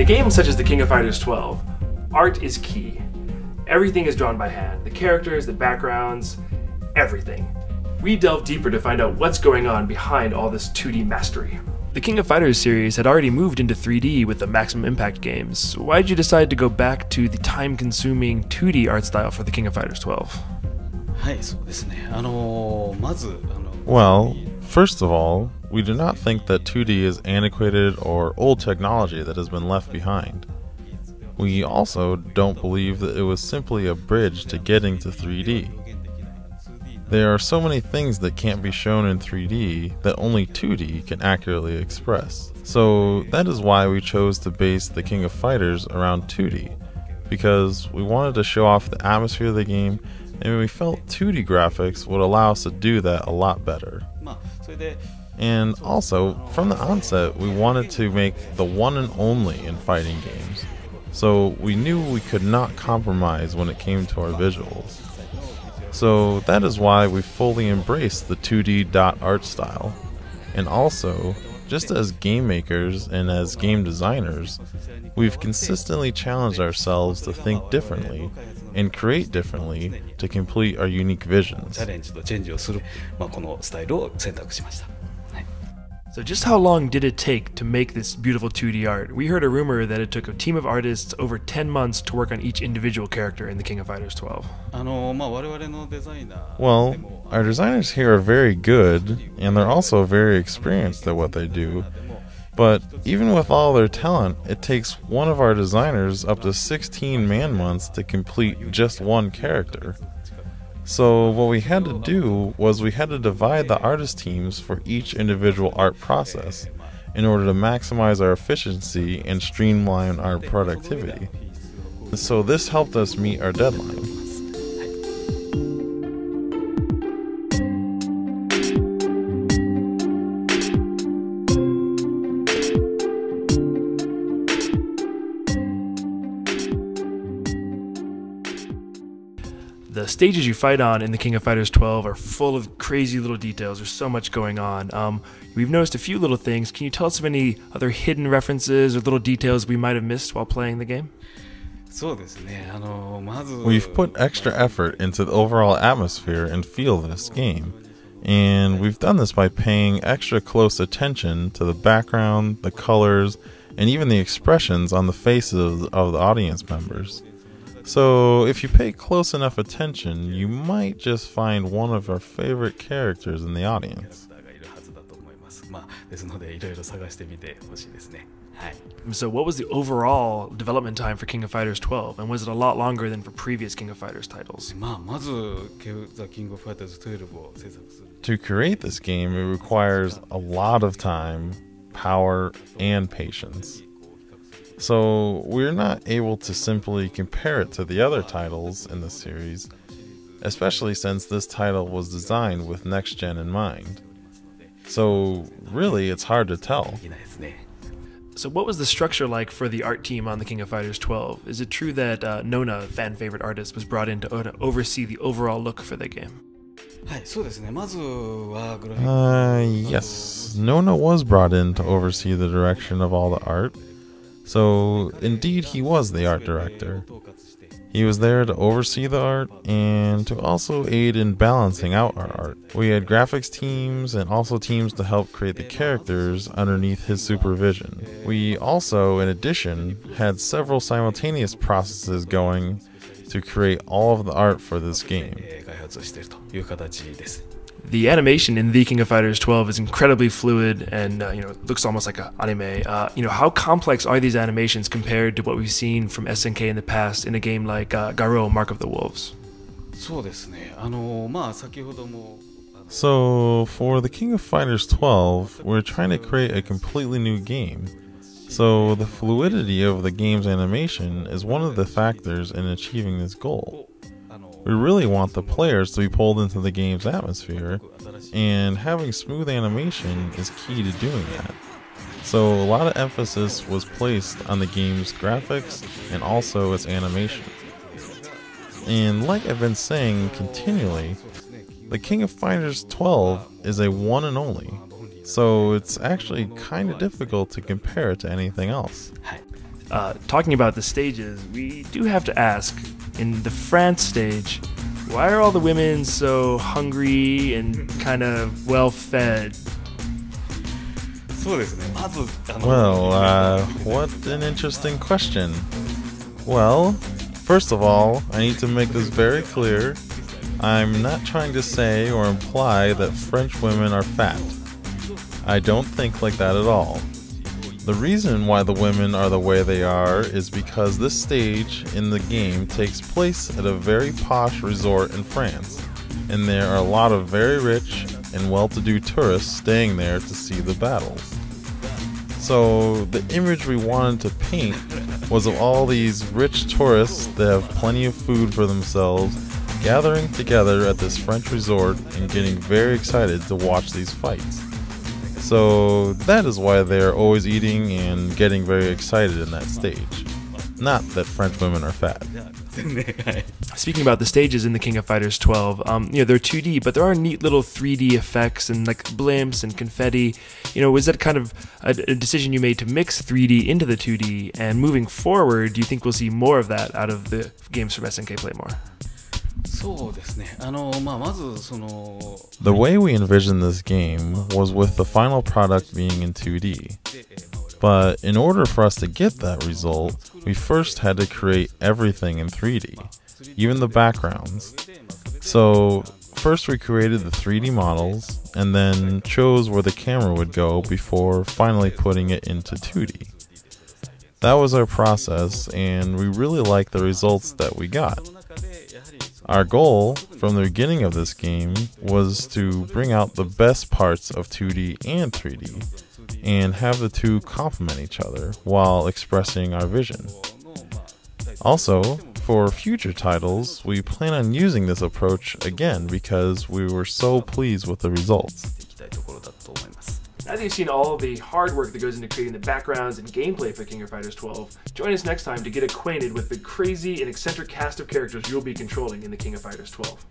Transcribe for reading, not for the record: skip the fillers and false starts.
a game such as the King of Fighters 12, art is key. Everything is drawn by hand. The characters, the backgrounds, everything. We delve deeper to find out what's going on behind all this 2D mastery. The King of Fighters series had already moved into 3D with the Maximum Impact games. Why did you decide to go back to the time-consuming 2D art style for the King of Fighters 12? Well, first of all, we do not think that 2D is antiquated or old technology that has been left behind. We also don't believe that it was simply a bridge to getting to 3D. There are so many things that can't be shown in 3D that only 2D can accurately express. So that is why we chose to base the King of Fighters around 2D, because we wanted to show off the atmosphere of the game, and we felt 2D graphics would allow us to do that a lot better. And also, from the onset, we wanted to make the one and only in fighting games, so we knew we could not compromise when it came to our visuals. So that is why we fully embraced the 2D dot art style. And also, just as game makers and as game designers, we've consistently challenged ourselves to think differently and create differently to complete our unique visions. So just how long did it take to make this beautiful 2D art? We heard a rumor that it took a team of artists over 10 months to work on each individual character in the King of Fighters 12. Well, our designers here are very good, and they're also very experienced at what they do. But even with all their talent, it takes one of our designers up to 16 man-months to complete just one character. So what we had to do was we had to divide the artist teams for each individual art process in order to maximize our efficiency and streamline our productivity. So this helped us meet our deadline. The stages you fight on in the King of Fighters 12 are full of crazy little details. There's so much going on. We've noticed a few little things. Can you tell us of any other hidden references or little details we might have missed while playing the game? We've put extra effort into the overall atmosphere and feel of this game, and we've done this by paying extra close attention to the background, the colors, and even the expressions on the faces of the audience members. So if you pay close enough attention, you might just find one of our favorite characters in the audience. So what was the overall development time for King of Fighters 12, and was it a lot longer than for previous King of Fighters titles? To create this game, it requires a lot of time, power, and patience. So we're not able to simply compare it to the other titles in the series, especially since this title was designed with next gen in mind. So really, it's hard to tell. So what was the structure like for the art team on the King of Fighters 12? Is it true that Nona, fan favorite artist, was brought in to oversee the overall look for the game? Yes, Nona was brought in to oversee the direction of all the art. So, indeed, he was the art director. He was there to oversee the art and to also aid in balancing out our art. We had graphics teams and also teams to help create the characters underneath his supervision. We also, in addition, had several simultaneous processes going to create all of the art for this game. The animation in The King of Fighters 12 is incredibly fluid and it looks almost like an anime. How complex are these animations compared to what we've seen from SNK in the past in a game like Garou: Mark of the Wolves? So, for The King of Fighters 12, we're trying to create a completely new game. So, the fluidity of the game's animation is one of the factors in achieving this goal. We really want the players to be pulled into the game's atmosphere, and having smooth animation is key to doing that. So a lot of emphasis was placed on the game's graphics and also its animation. And like I've been saying continually, the King of Fighters 12 is a one and only, so it's actually kind of difficult to compare it to anything else. Talking about the stages, we do have to ask, in the France stage, why are all the women so hungry and kind of well-fed? Well, what an interesting question. Well, first of all, I need to make this very clear. I'm not trying to say or imply that French women are fat. I don't think like that at all. The reason why the women are the way they are is because this stage in the game takes place at a very posh resort in France, and there are a lot of very rich and well-to-do tourists staying there to see the battles. So the image we wanted to paint was of all these rich tourists that have plenty of food for themselves gathering together at this French resort and getting very excited to watch these fights. So that is why they are always eating and getting very excited in that stage. Not that French women are fat. Speaking about the stages in the King of Fighters 12, they're 2D, but there are neat little 3D effects and like blimps and confetti. Was that kind of a decision you made to mix 3D into the 2D? And moving forward, do you think we'll see more of that out of the games from SNK Playmore? The way we envisioned this game was with the final product being in 2D. But in order for us to get that result, we first had to create everything in 3D, even the backgrounds. So first we created the 3D models, and then chose where the camera would go before finally putting it into 2D. That was our process, and we really liked the results that we got. Our goal from the beginning of this game was to bring out the best parts of 2D and 3D, and have the two complement each other while expressing our vision. Also, for future titles, we plan on using this approach again because we were so pleased with the results. Now that you've seen all the hard work that goes into creating the backgrounds and gameplay for King of Fighters 12, join us next time to get acquainted with the crazy and eccentric cast of characters you'll be controlling in the King of Fighters 12.